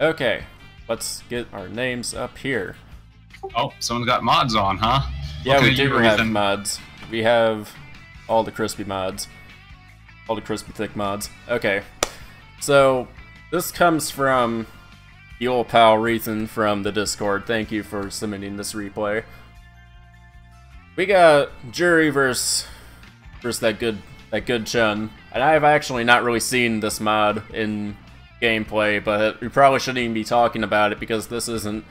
Okay, let's get our names up here. Oh, someone's got mods on, huh? Yeah, Look we at do you, have Ethan. mods. We have all the crispy mods. All the crispy thick mods. Okay, so this comes from the old pal Rethan from the Discord. Thank you for submitting this replay. We got Jury versus that good Chun, and I've actually not really seen this mod in gameplay, but we probably shouldn't even be talking about it because this isn't,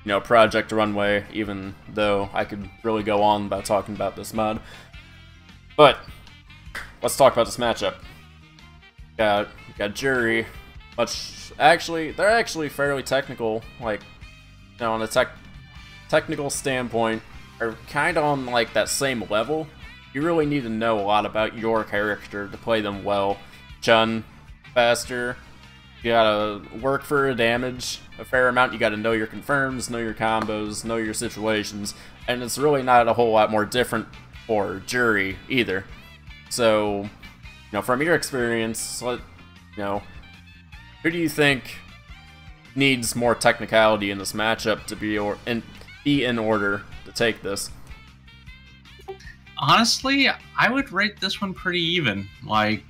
you know, Project Runway, even though I could really go on about talking about this mod. But let's talk about this matchup. Got Jury, they're actually fairly technical, like, you know, on a technical standpoint, are kind of on like that same level. You really need to know a lot about your character to play them well. Chun, faster. You gotta work for damage a fair amount. You gotta know your confirms, know your combos, know your situations, and it's really not a whole lot more different for Jury either. So, you know, from your experience, you know, who do you think needs more technicality in this matchup to be in order to take this? Honestly, I would rate this one pretty even. Like,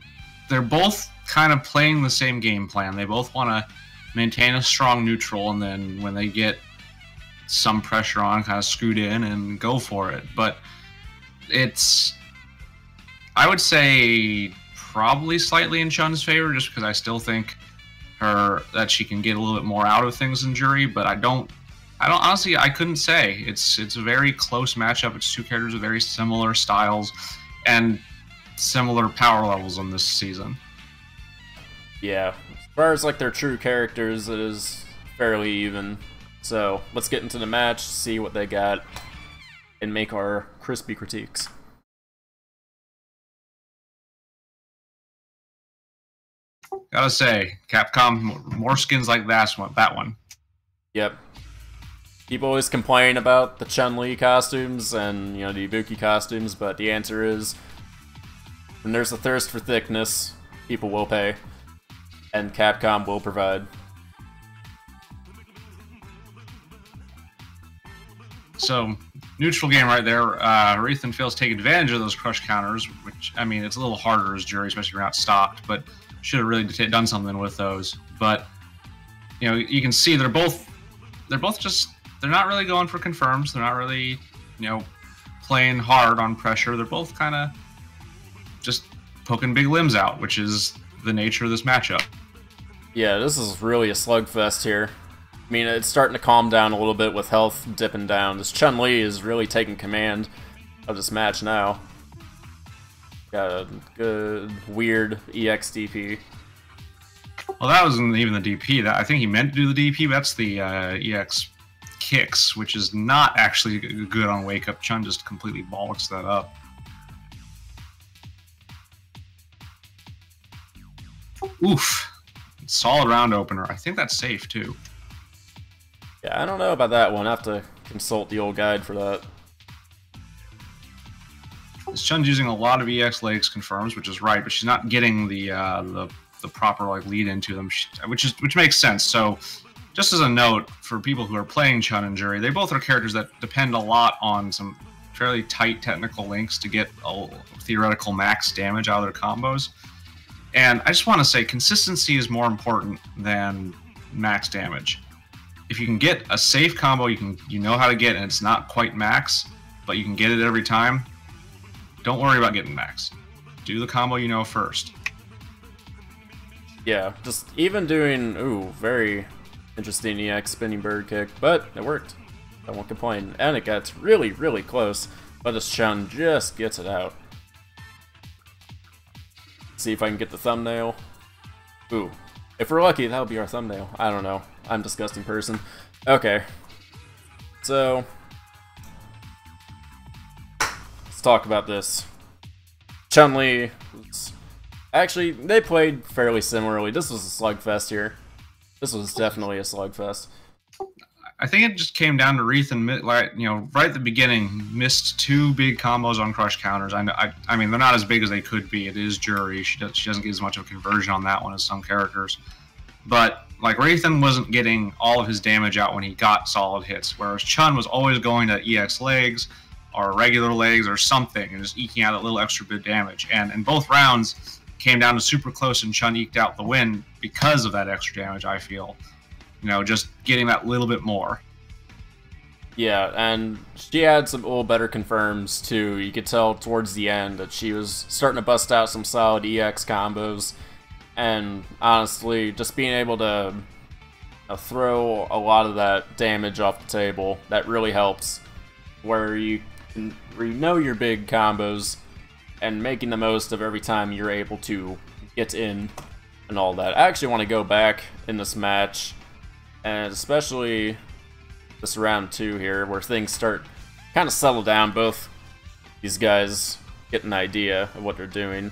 they're both kind of playing the same game plan. They both want to maintain a strong neutral, and then when they get some pressure on, kind of scoot in and go for it. But it's, I would say, probably slightly in Chun's favor, just because I still think that she can get a little bit more out of things than Jury, but I don't honestly, I couldn't say. It's a very close matchup. It's two characters with very similar styles and similar power levels in this season. Yeah, as far as like their true characters, it is fairly even. So let's get into the match, see what they got, and make our crispy critiques. Gotta say, Capcom, more skins like that one. Yep. People always complain about the Chun-Li costumes and, you know, the Ibuki costumes, but the answer is, when there's a thirst for thickness, people will pay, and Capcom will provide. So, neutral game right there. Ethan fails to take advantage of those crush counters, which, I mean, it's a little harder as Jury, especially if you're not stocked, but should have really done something with those. But, you know, you can see they're both just, they're not really going for confirms. They're not really, you know, playing hard on pressure. They're both kind of just poking big limbs out, which is the nature of this matchup. Yeah, this is really a slugfest here. I mean, it's starting to calm down a little bit with health dipping down. This Chun-Li is really taking command of this match now. Got a good, weird EX DP. Well, that wasn't even the DP. I think he meant to do the DP, but that's the EX kicks, which is not actually good on Wake Up. Chun just completely bollocks that up. Oof. Solid round opener. I think that's safe, too. Yeah, I don't know about that one. I have to consult the old guide for that. Chun's using a lot of EX legs confirms, which is right, but she's not getting the proper like lead into them, which makes sense. So, just as a note for people who are playing Chun and Jury, they both are characters that depend a lot on some fairly tight technical links to get a theoretical max damage out of their combos. And I just want to say, consistency is more important than max damage. If you can get a safe combo, you know how to get, and it's not quite max, but you can get it every time. Don't worry about getting max. Do the combo you know first. Yeah, just even doing, ooh, very interesting EX spinning bird kick, but it worked. I won't complain. And it gets really, really close, but this Chun just gets it out. See if I can get the thumbnail. Ooh, if we're lucky, that'll be our thumbnail. I don't know. I'm a disgusting person. Okay. So, let's talk about this. Chun-Li, actually, they played fairly similarly. This was a slugfest here. This was definitely a slugfest. I think it just came down to Ethan, like, you know, right at the beginning, missed two big combos on crush counters. I mean, they're not as big as they could be. It is Jury. She doesn't get as much of a conversion on that one as some characters. But like Raythan wasn't getting all of his damage out when he got solid hits, whereas Chun was always going to EX legs or regular legs or something and just eking out a little extra bit of damage. And in both rounds, came down to super close and Chun eked out the win because of that extra damage, I feel. You know, just getting that little bit more. Yeah, and she had some little better confirms too. You could tell towards the end that she was starting to bust out some solid EX combos. And honestly, just being able to throw a lot of that damage off the table, that really helps. Where you know your big combos and making the most of every time you're able to get in and all that. I actually want to go back in this match, and especially this round 2 here, where things start kind of settle down. Both these guys get an idea of what they're doing.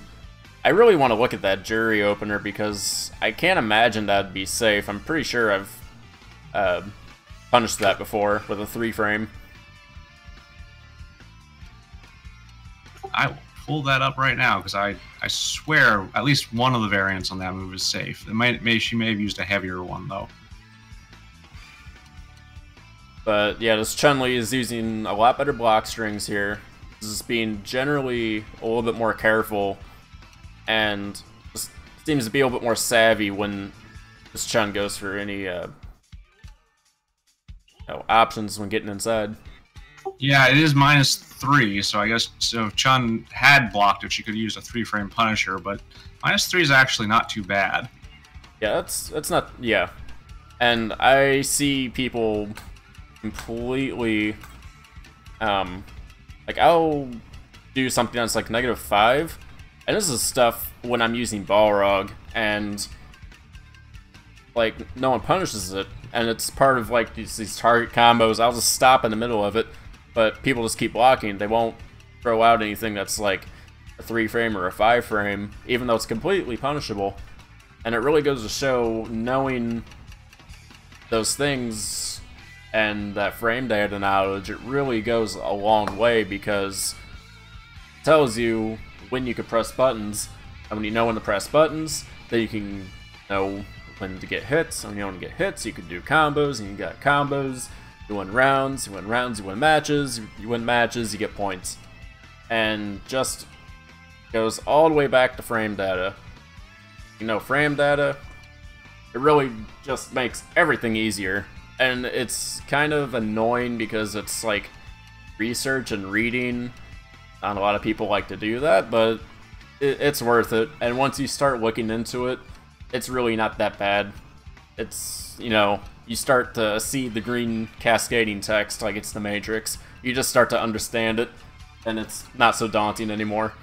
I really want to look at that jury opener because I can't imagine that'd be safe. I'm pretty sure I've punished that before with a 3-frame. I will pull that up right now because I swear at least one of the variants on that move is safe. She may have used a heavier one though. But yeah, this Chun-Li is using a lot better block strings here. This is being generally a little bit more careful and just seems to be a little bit more savvy when this Chun goes for any options when getting inside. Yeah, it is -3, so I guess so if Chun had blocked it, she could use a 3-frame Punisher, but -3 is actually not too bad. Yeah, that's not, yeah. And I see people completely, like, I'll do something that's like -5, and this is stuff when I'm using Balrog, and like, no one punishes it, and it's part of like these target combos. I'll just stop in the middle of it, but people just keep blocking. They won't throw out anything that's like a 3-frame or a 5-frame, even though it's completely punishable. And it really goes to show knowing those things and that frame data knowledge, it really goes a long way because it tells you when you can press buttons, and when you know when to press buttons, then you can know when to get hits, and when you know when to get hits, you can do combos, and you got combos, you win rounds, you win rounds, you win matches, you win matches, you get points. And just goes all the way back to frame data. You know, frame data, it really just makes everything easier. And it's kind of annoying because it's like research and reading. Not a lot of people like to do that, but it's worth it. And once you start looking into it, it's really not that bad. It's, you know, you start to see the green cascading text like it's the Matrix. You just start to understand it, and it's not so daunting anymore.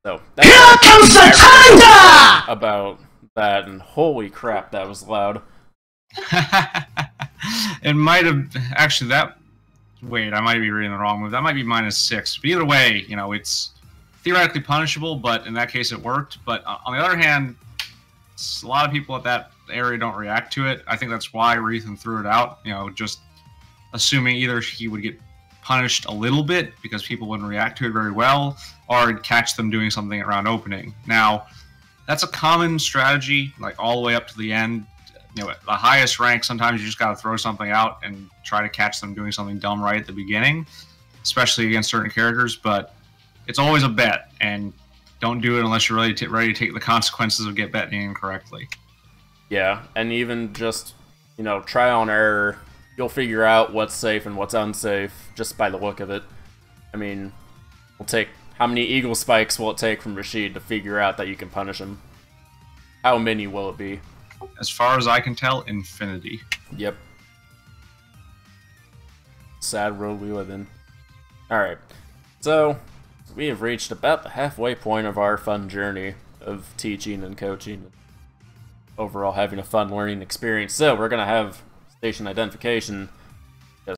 So that's here comes the thunder! About that, and holy crap, that was loud. It might have actually that. Wait, I might be reading the wrong move. That might be -6. But either way, you know, it's theoretically punishable. But in that case, it worked. But on the other hand, a lot of people at that area don't react to it. I think that's why Raythan threw it out. You know, just assuming either he would get punished a little bit because people wouldn't react to it very well, or it'd catch them doing something at round opening. Now, that's a common strategy, like all the way up to the end. You know, at the highest rank, sometimes you just got to throw something out and try to catch them doing something dumb right at the beginning, especially against certain characters. But it's always a bet, and don't do it unless you're ready to take the consequences of betting incorrectly. Yeah, and even just, you know, trial and error, you'll figure out what's safe and what's unsafe just by the look of it. I mean, we'll take how many eagle spikes will it take from Rashid to figure out that you can punish him? How many will it be? As far as I can tell, infinity. Yep. Sad world we live in. Alright, so we have reached about the halfway point of our fun journey of teaching and coaching, overall having a fun learning experience. So we're going to have station identification